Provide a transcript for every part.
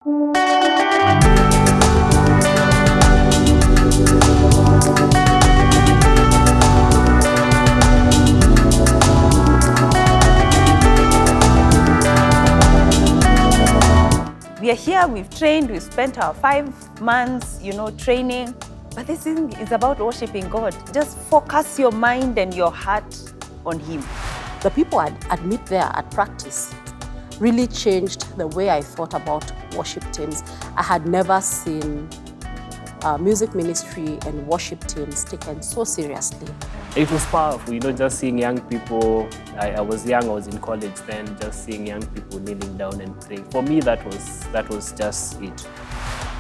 We are here, we've trained, we've spent our 5 months, training. But this thing is about worshiping God. Just focus your mind and your heart on Him. The people I'd meet there at practice really changed the way I thought about worship teams. I had never seen music ministry and worship teams taken so seriously. It was powerful, just seeing young people. I was young, I was in college then, just seeing young people kneeling down and praying. For me, that was just it.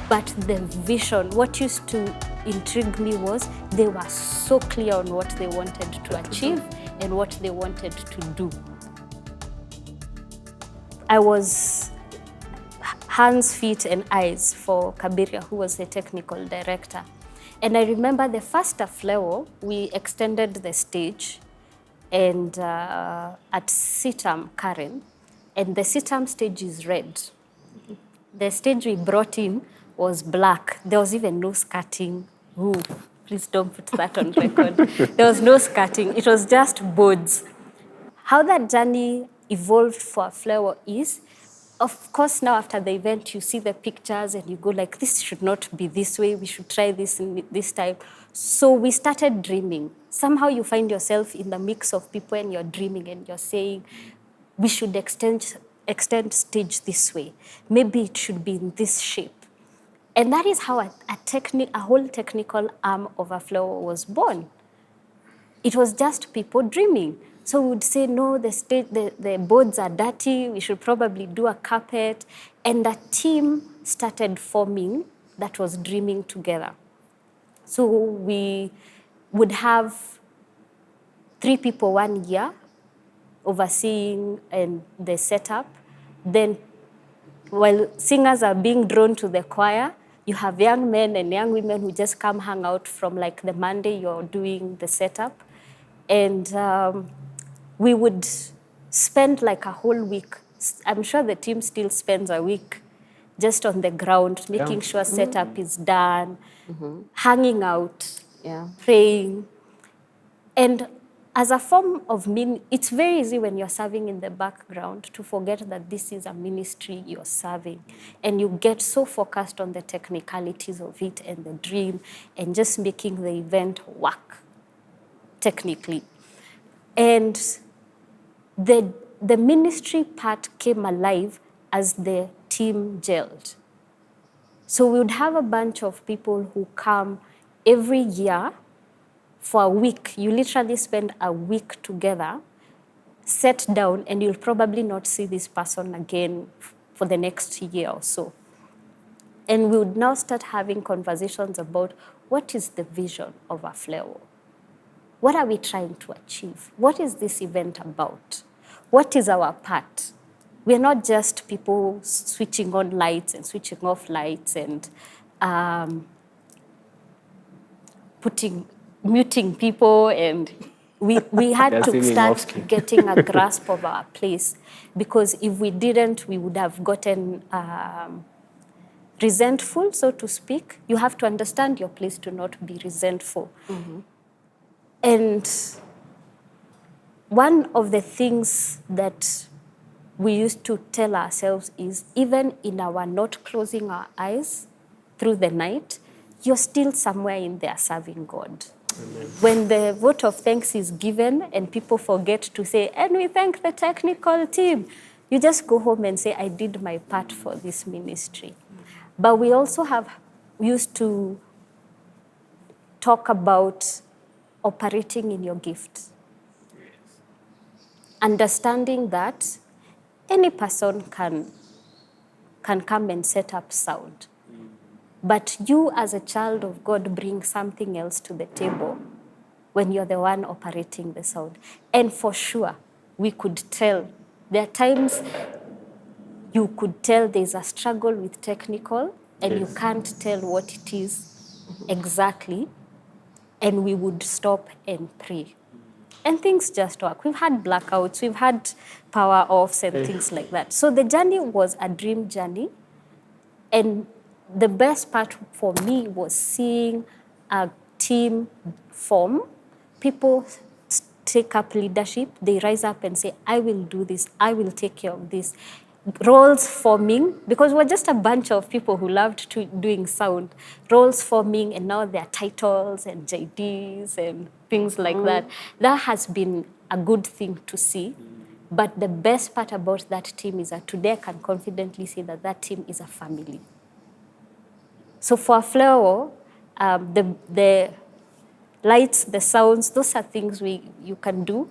But the vision, what used to intrigue me was they were so clear on what they wanted to achieve and what they wanted to do. I was hands, feet, and eyes for Kabiria, who was the technical director. And I remember the first AFLEWO, we extended the stage and at Sitam, Karen, and the Sitam stage is red. The stage we brought in was black. There was even no skirting. Ooh, please don't put that on record. There was no skirting. It was just boards. How that journey evolved for AFLEWO is, of course, now after the event, you see the pictures and you go like, this should not be this way. We should try this in this time. So we started dreaming. Somehow you find yourself in the mix of people and you're dreaming and you're saying, we should extend stage this way. Maybe it should be in this shape. And that is how a whole technical arm of AFLEWO was born. It was just people dreaming. So we would say, no, the boards are dirty, we should probably do a carpet. And the team started forming that was dreaming together. So we would have 3 people 1 year overseeing the setup. Then while singers are being drawn to the choir, you have young men and young women who just come hang out from like the Monday you're doing the setup. And we would spend like a whole week. I'm sure the team still spends a week just on the ground, making sure setup is done, hanging out, praying. And as a form of it's very easy when you're serving in the background to forget that this is a ministry you're serving. And you get so focused on the technicalities of it and the dream and just making the event work technically. And the ministry part came alive as the team gelled. So we would have a bunch of people who come every year for a week. You literally spend a week together, sit down, and you'll probably not see this person again for the next year or so. And we would now start having conversations about what is the vision of AFLEWO? What are we trying to achieve? What is this event about? What is our part? We're not just people switching on lights and switching off lights and muting people, and we had to start getting a grasp of our place, because if we didn't, we would have gotten resentful, so to speak. You have to understand your place to not be resentful. And one of the things that we used to tell ourselves is, even in our not closing our eyes through the night, you're still somewhere in there serving God. Amen. When the vote of thanks is given and people forget to say, and we thank the technical team, you just go home and say, I did my part for this ministry. But we also used to talk about operating in your gifts. Understanding that any person can come and set up sound. But you as a child of God bring something else to the table when you're the one operating the sound. And for sure, we could tell. There are times you could tell there's a struggle with technical and you can't tell what it is exactly. And we would stop and pray. And things just work. We've had blackouts, we've had power offs and things like that. So the journey was a dream journey. And the best part for me was seeing a team form. People take up leadership. They rise up and say, I will do this. I will take care of this. Roles forming, because we're just a bunch of people who loved doing sound. Roles forming, and now there are titles and JDs and things like that. That has been a good thing to see. But the best part about that team is that today I can confidently say that that team is a family. So for AFLEWO, the lights, the sounds, those are things you can do.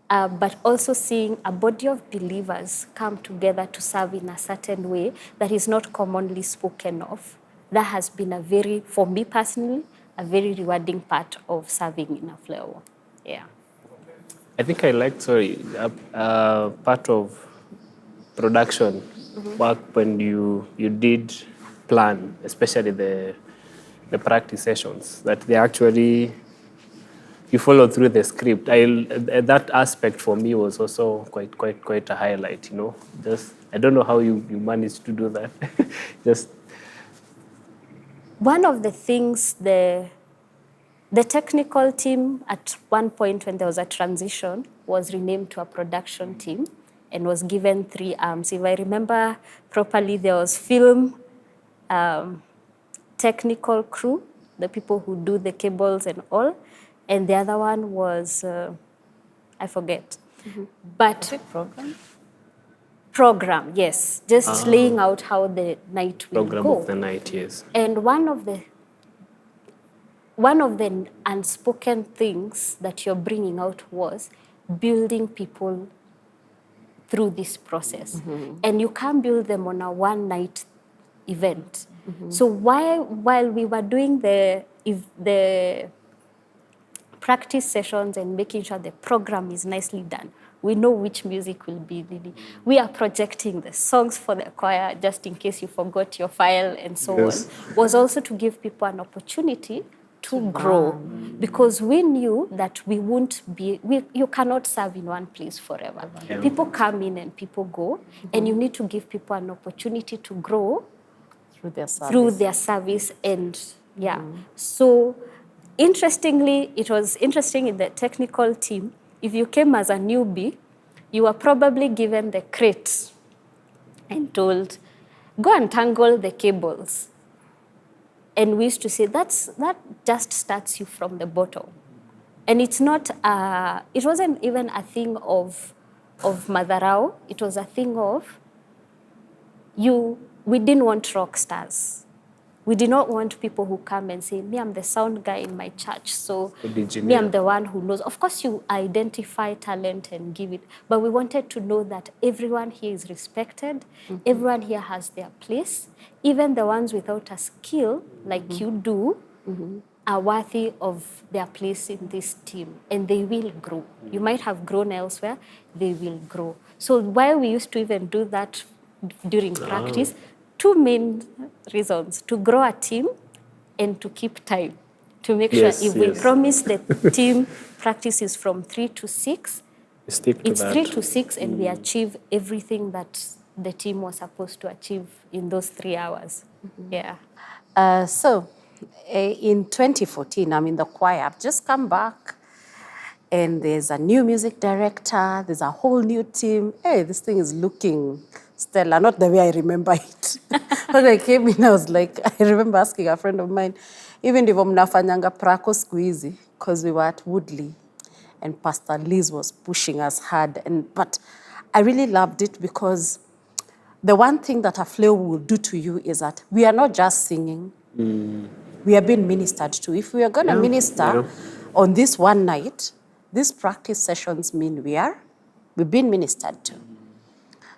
But also seeing a body of believers come together to serve in a certain way that is not commonly spoken of. That has been for me personally, a very rewarding part of serving in AFLEWO. Yeah. I think I liked, part of production work when you did plan, especially the practice sessions, that they actually, you follow through the script. That aspect for me was also quite a highlight, Just, I don't know how you managed to do that. Just one of the things the technical team at one point when there was a transition was renamed to a production team and was given 3 arms. If I remember properly, there was film, technical crew, the people who do the cables and all, and the other one was, I forget. But program, yes. Just laying out how the night will program go. of the night, yes. And one of the unspoken things that you're bringing out was building people through this process. And you can't build them on a one-night event. So while we were doing the practice sessions and making sure the program is nicely done, we know which music will be needed. We are projecting the songs for the choir just in case you forgot your file and so on. Was also to give people an opportunity to grow, because we knew that you cannot serve in one place forever. Yeah. People come in and people go, and you need to give people an opportunity to grow through their service. And so interestingly, it was interesting in the technical team, if you came as a newbie, you were probably given the crate and told, go and tangle the cables. And we used to say, that just starts you from the bottom. And it's not, it wasn't even a thing of madharau. It was a thing of, we didn't want rock stars. We did not want people who come and say, me, I'm the sound guy in my church, so me, I'm the one who knows. Of course, you identify talent and give it, but we wanted to know that everyone here is respected, everyone here has their place, even the ones without a skill, like you do, are worthy of their place in this team, and they will grow. You might have grown elsewhere, they will grow. So while we used to even do that during practice, 2 main reasons: to grow a team and to keep time, to make sure if we promise the team practices from 3 to 6, it's 3 to 6, and we achieve everything that the team was supposed to achieve in those 3 hours. Yeah. So in 2014, I'm in the choir. I've just come back, and there's a new music director. There's a whole new team. Hey, this thing is looking stellar, not the way I remember it. When I came in, I was like, I remember asking a friend of mine, even if mnafanyanga prako siku hizi, because we were at Woodley, and Pastor Liz was pushing us hard. But I really loved it, because the one thing that AFLEWO will do to you is that we are not just singing, we are being ministered to. If we are going to minister on this one night, these practice sessions mean we've been ministered to.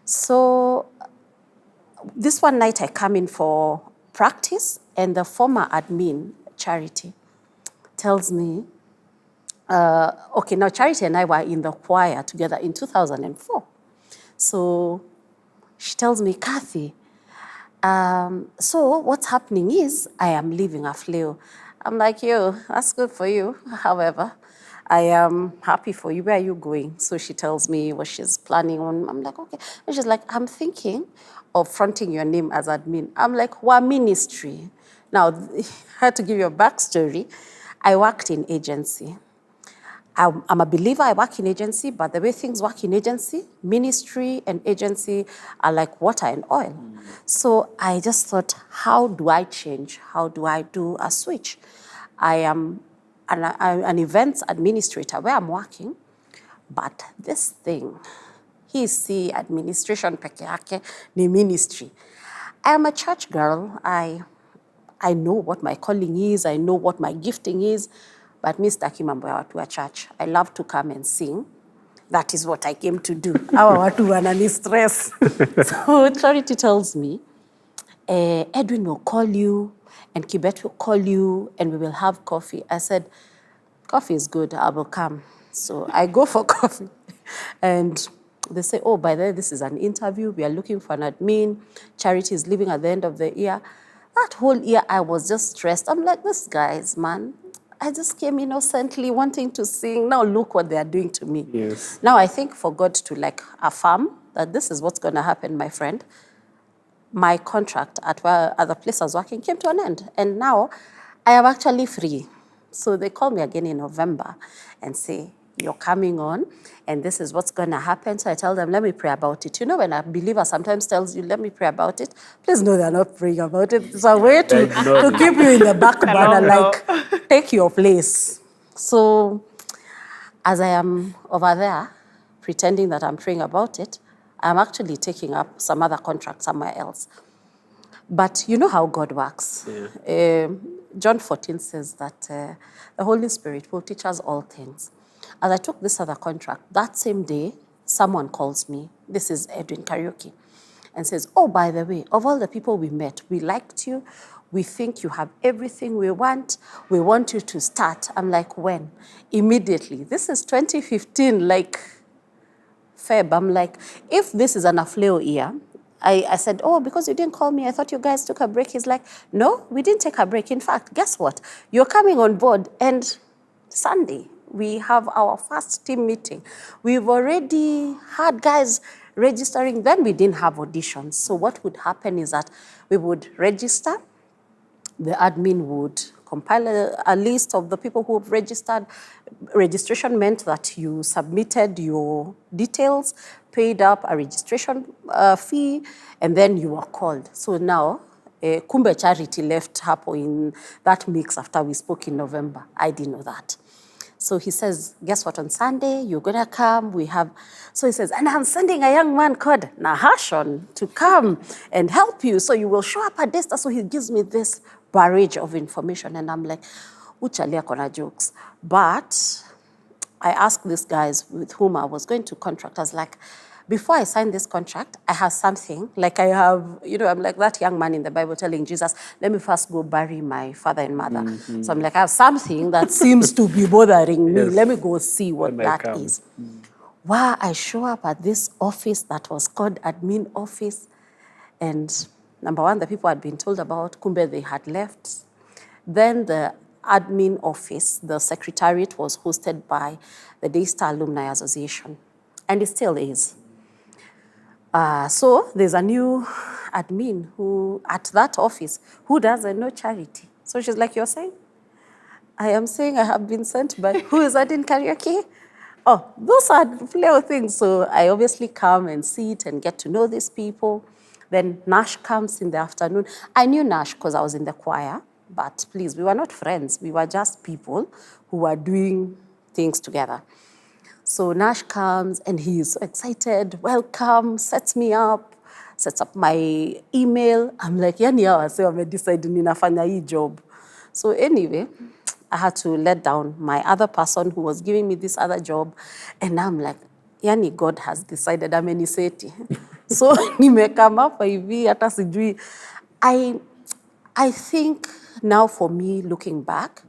So this one night I come in for practice, and the former admin, Charity, tells me, okay, now Charity and I were in the choir together in 2004. So she tells me, Kathy, so what's happening is I am leaving AFLEWO. I'm like, yo, that's good for you. However, I am happy for you. Where are you going? So she tells me what she's planning on. I'm like, okay. And she's like, I'm thinking of fronting your name as admin. I'm like, what ministry? Now, I had to give you a backstory. I worked in agency. I'm a believer, I work in agency, but the way things work in agency, ministry and agency are like water and oil. So I just thought, how do I change? How do I do a switch? I am an events administrator where I'm working, but this thing, hii administration peke yake ni ministry. I am a church girl. I know what my calling is. I know what my gifting is. But mi sitaki mambo ya watu wa church. I love to come and sing. That is what I came to do. Hawa watu wanani stress. So Charity tells me, Edwin will call you and Kibet will call you and we will have coffee. I said, coffee is good. I will come. So I go for coffee. And they say, oh, by the way, this is an interview. We are looking for an admin. Charity is leaving at the end of the year. That whole year, I was just stressed. I'm like, this guys, man. I just came innocently wanting to sing. Now look what they are doing to me. Yes. Now I think for God to like affirm that this is what's going to happen, my friend, my contract at the place I was working came to an end. And now I am actually free. So they call me again in November and say, you're coming on and this is what's going to happen. So I tell them, let me pray about it. You know, when a believer sometimes tells you, let me pray about it, please know they're not praying about it. It's a way to keep you in the back burner, like take your place. So as I am over there pretending that I'm praying about it, I'm actually taking up some other contract somewhere else. But you know how God works. Yeah. John 14 says that the Holy Spirit will teach us all things. As I took this other contract, that same day, someone calls me. This is Edwin Karaoke. And says, oh, by the way, of all the people we met, we liked you. We think you have everything we want. We want you to start. I'm like, when? Immediately. This is 2015, like Feb. I'm like, if this is an AFLEWO year, I said, oh, because you didn't call me, I thought you guys took a break. He's like, no, we didn't take a break. In fact, guess what? You're coming on board. And Sunday, we have our first team meeting. We've already had guys registering. Then we didn't have auditions. So what would happen is that we would register. The admin would compile a list of the people who have registered. Registration meant that you submitted your details, paid up a registration fee, and then you were called. So now, kumbe Charity left hapo in that mix after we spoke in November. I didn't know that. So he says, guess what, on Sunday, you're going to come, so he says, and I'm sending a young man called Nahashon to come and help you, so you will show up at this. So he gives me this barrage of information, and I'm like, uchalia kona jokes. But I asked these guys with whom I was going to contract, I was like, before I sign this contract, I have something, like I have, you know, I'm like that young man in the Bible telling Jesus, let me first go bury my father and mother. Mm-hmm. So I'm like, I have something that seems to be bothering me. Yes. Let me go see what that is. Wow, I show up at this office that was called admin office. And number one, the people had been told about, kumbe they had left. Then the admin office, the secretariat was hosted by the Daystar Alumni Association. And it still is. So there's a new admin who, at that office, who doesn't know Charity. So she's like, you're saying? I am saying I have been sent by, who is that in Karaoke? Oh, those are little things. So I obviously come and sit and get to know these people. Then Nash comes in the afternoon. I knew Nash because I was in the choir, but please, we were not friends. We were just people who were doing things together. So Nash comes and he's so excited, welcome, sets me up, sets up my email. I'm like, yani hawa wase wamedecide ninafanya hii job. So anyway, I had to let down my other person who was giving me this other job. And I'm like, yani God has decided ameniseti. So nimekama hapa hivi hata sijui. I think now for me, looking back,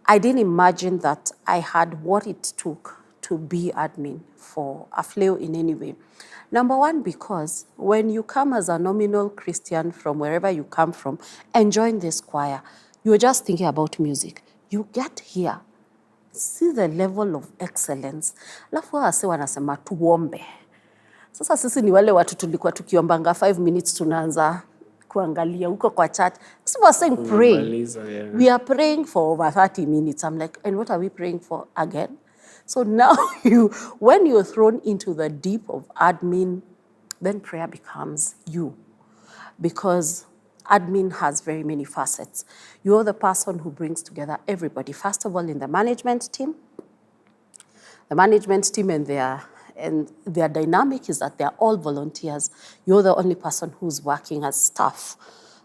I didn't imagine that I had what it took to be admin for AFLEWO in any way. Number one, because when you come as a nominal Christian from wherever you come from and join this choir, you're just thinking about music. You get here, See the level of excellence. Alafu wase wanasema tuombe. Sasa sisi ni wale watu tulikuwa tukiombanga 5 minutes tunaanza kuangalia huko kwa chat. So we're saying pray. We are praying for over 30 minutes. I'm like, and what are we praying for again? So now when you're thrown into the deep of admin, then prayer becomes you. Because admin has very many facets. You're the person who brings together everybody. First of all, in the management team. The management team and their dynamic is that they're all volunteers. You're the only person who's working as staff.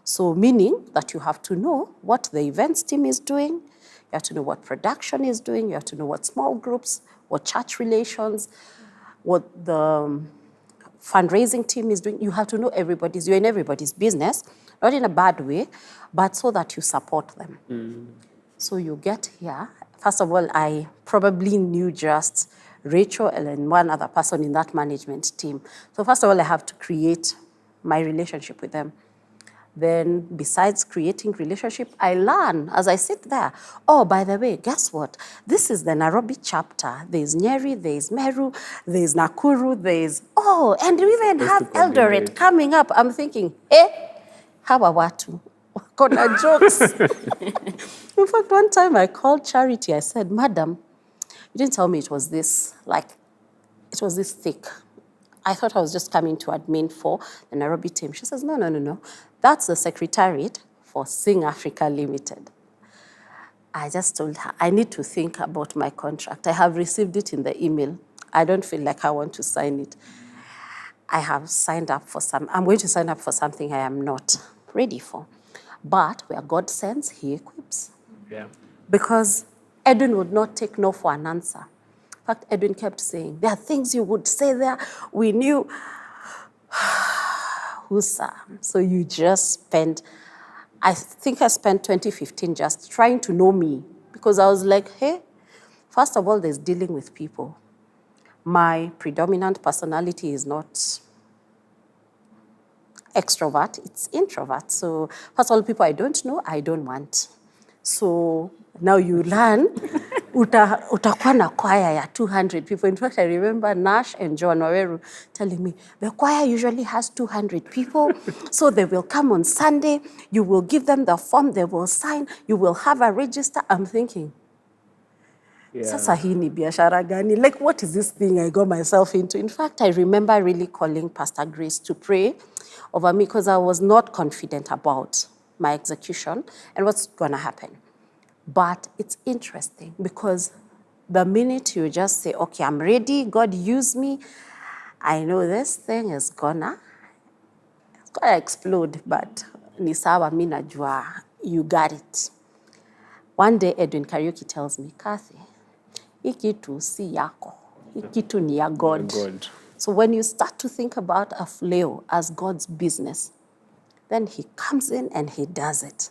So meaning that you have to know what the events team is doing, you have to know what production is doing, you have to know what small groups, what church relations, what the fundraising team is doing. You have to know you're in everybody's business, not in a bad way, but so that you support them. So you get here. First of all, I probably knew just Rachel and one other person in that management team. So first of all, I have to create my relationship with them. Then besides creating relationship, I learn as I sit there. Oh, by the way, guess what? This is the Nairobi chapter. There's Nyeri, there's Meru, there's Nakuru, and we even have Eldoret coming up. I'm thinking, hawa watu, kona jokes. In fact, one time I called Charity. I said, Madam, you didn't tell me it was this thick. I thought I was just coming to admin for the Nairobi team. She says, no. That's the secretariat for Sing Africa Limited. I just told her, I need to think about my contract. I have received it in the email. I don't feel like I want to sign it. I'm going to sign up for something I am not ready for. But where God sends, he equips. Yeah. Because Edwin would not take no for an answer. In fact, Edwin kept saying, there are things you would say there. We knew. So you just spent, I think I spent 2015 just trying to know me. Because I was like, hey, first of all, there's dealing with people. My predominant personality is not extrovert, it's introvert. So first of all, people I don't know, I don't want. So now you learn, utakuwa na choir ya 200 people. In fact, I remember Nash and John Waweru telling me, the choir usually has 200 people, so they will come on Sunday, you will give them the form, they will sign, you will have a register. I'm thinking, sasa hii ni biashara gani? Like, what is this thing I got myself into? In fact, I remember really calling Pastor Grace to pray over me because I was not confident about my execution and what's going to happen. But it's interesting because the minute you just say, okay, I'm ready, God use me, I know this thing is gonna explode, but ni sawa mi najua, you got it. One day, Edwin Kariuki tells me, Kathy, hii kitu si yako, hii kitu ni ya God. So when you start to think about AFLEWO as God's business, then he comes in and he does it.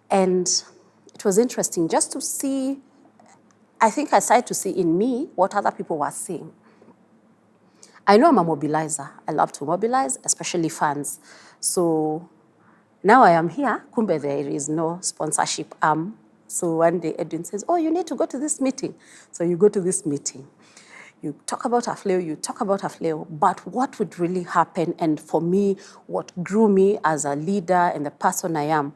And it was interesting just to see, I think I started to see in me what other people were seeing. I know I'm a mobilizer. I love to mobilize, especially funds. So now I am here, kumbe there is no sponsorship arm. So one day Edwin says, oh, you need to go to this meeting. So you go to this meeting. You talk about AFLEWO, but what would really happen, and for me, what grew me as a leader and the person I am,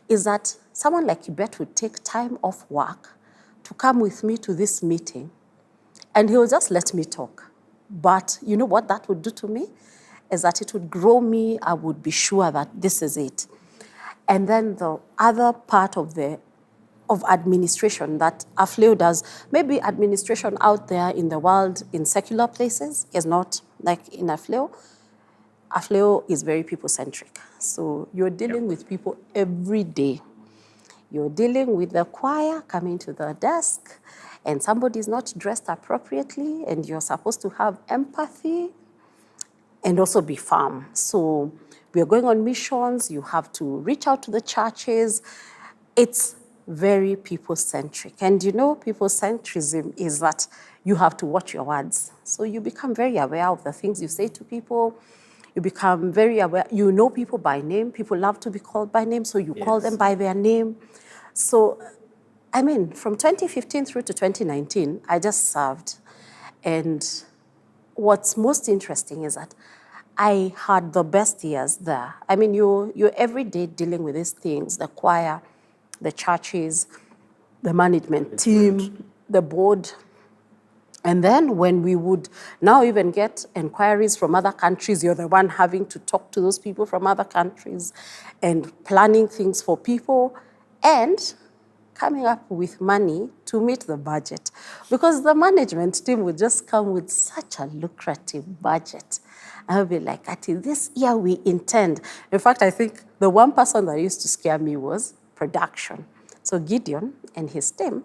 is that someone like Yvette would take time off work to come with me to this meeting, and he will just let me talk. But you know what that would do to me? Is that it would grow me. I would be sure that this is it. And then the other part of administration that AFLEWO does, maybe administration out there in the world in secular places is not like in AFLEWO. AFLEWO is very people-centric. So you're dealing with people every day. You're dealing with the choir coming to the desk and somebody's not dressed appropriately and you're supposed to have empathy and also be firm. So we're going on missions. You have to reach out to the churches. It's very people-centric. And you know, people-centrism is that you have to watch your words. So you become very aware of the things you say to people. You become very aware. You know people by name. People love to be called by name, so you call them by their name. So I mean, from 2015 through to 2019, I just served. And what's most interesting is that I had the best years there. I mean, you're every day dealing with these things, the choir, the churches, the management team, the board. And then when we would now even get inquiries from other countries, you're the one having to talk to those people from other countries and planning things for people and coming up with money to meet the budget. Because the management team would just come with such a lucrative budget. I would be like, Ati, this year we intend. In fact, I think the one person that used to scare me was production. So Gideon and his team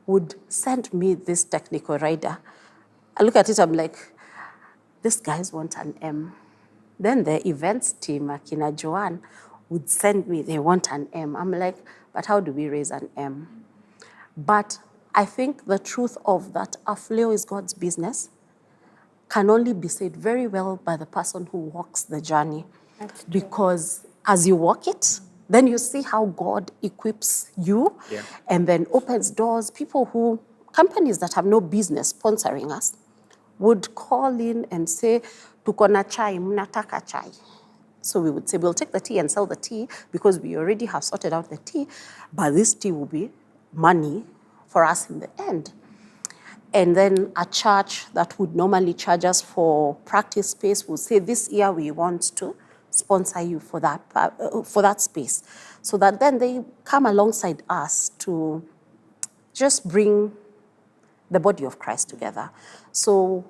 would send me this technical rider. I look at it, I'm like, these guys want an M. Then the events team, Akina Joanne, would send me, they want an M. I'm like, but how do we raise an M? But I think the truth of that AFLEWO is God's business can only be said very well by the person who walks the journey. Because as you walk it, then you see how God equips you and then opens doors. Companies that have no business sponsoring us would call in and say, tuko na chai, mnataka chai. So we would say, we'll take the tea and sell the tea because we already have sorted out the tea, but this tea will be money for us in the end. And then a church that would normally charge us for practice space will say, this year we want to sponsor you for that space. So that then they come alongside us to just bring the body of Christ together. So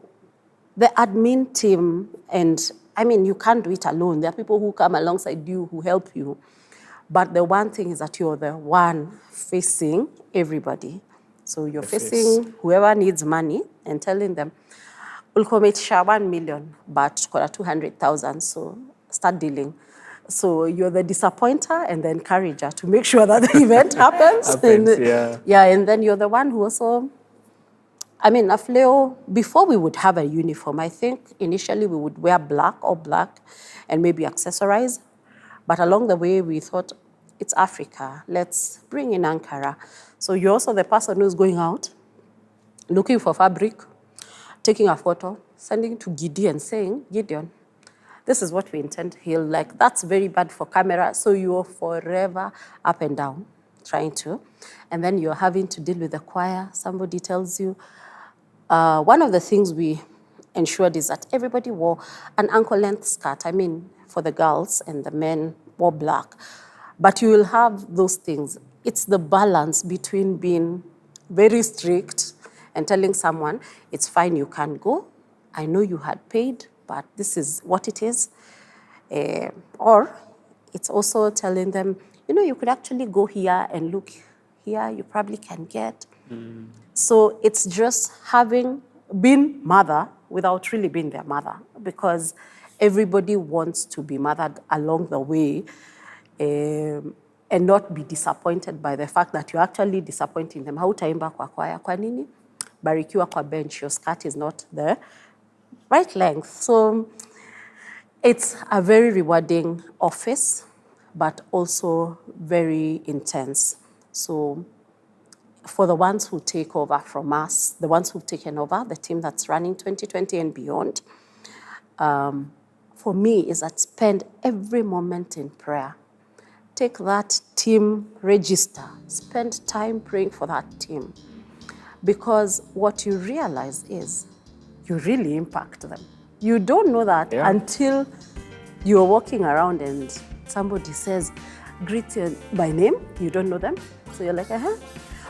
the admin team, and I mean, you can't do it alone. There are people who come alongside you, who help you. But the one thing is that you're the one facing everybody. So you're facing whoever needs money and telling them, ulkometisha 1 million, but kora 200,000, so start dealing. So you're the disappointer and the encourager to make sure that the event happens. And then you're the one who also, I mean, AFLEWO, before we would have a uniform, I think initially we would wear black and maybe accessorize. But along the way, we thought, it's Africa, let's bring in Ankara. So you're also the person who's going out, looking for fabric, taking a photo, sending to Gideon, saying, Gideon, this is what we intend. He'll like, that's very bad for camera. So you're forever up and down trying to. And then you're having to deal with the choir. Somebody tells you. One of the things we ensured is that everybody wore an ankle-length skirt. I mean, for the girls, and the men wore black. But you will have those things. It's the balance between being very strict and telling someone, it's fine, you can go. I know you had paid, but this is what it is. Or it's also telling them, you know, you could actually go here and look here, you probably can get. So it's just having been mother without really being their mother, because everybody wants to be mothered along the way and not be disappointed by the fact that you're actually disappointing them. Hautaimba kwa kwaya, kwa nini? Barikiwa kwa bench, your skirt is not the right length. So it's a very rewarding office, but also very intense. So for the ones who take over from us, the ones who've taken over, the team that's running 2020 and beyond, for me is that spend every moment in prayer. Take that team register, spend time praying for that team. Because what you realize is you really impact them. You don't know that until you're walking around and somebody says, greet you by name, you don't know them. So you're like,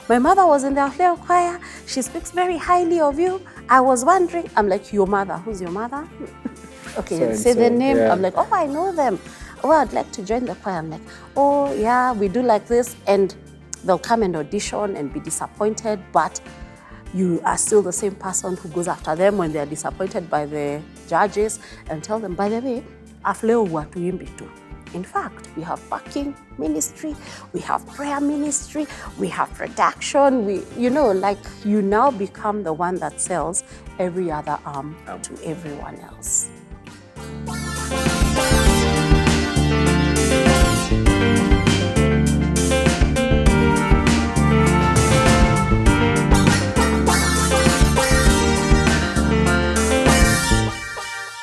my mother was in the AFLEWO choir. She speaks very highly of you. I was wondering. I'm like, your mother? Who's your mother? Okay, say the name. I'm like, oh, I know them. Oh, I'd like to join the choir. I'm like, oh, yeah, we do like this. And they'll come and audition and be disappointed, but you are still the same person who goes after them when they're disappointed by the judges and tell them, by the way, AFLEWO watuimbi tu. In fact, we have backing ministry, we have prayer ministry, we have production, you now become the one that sells every other arm to everyone else.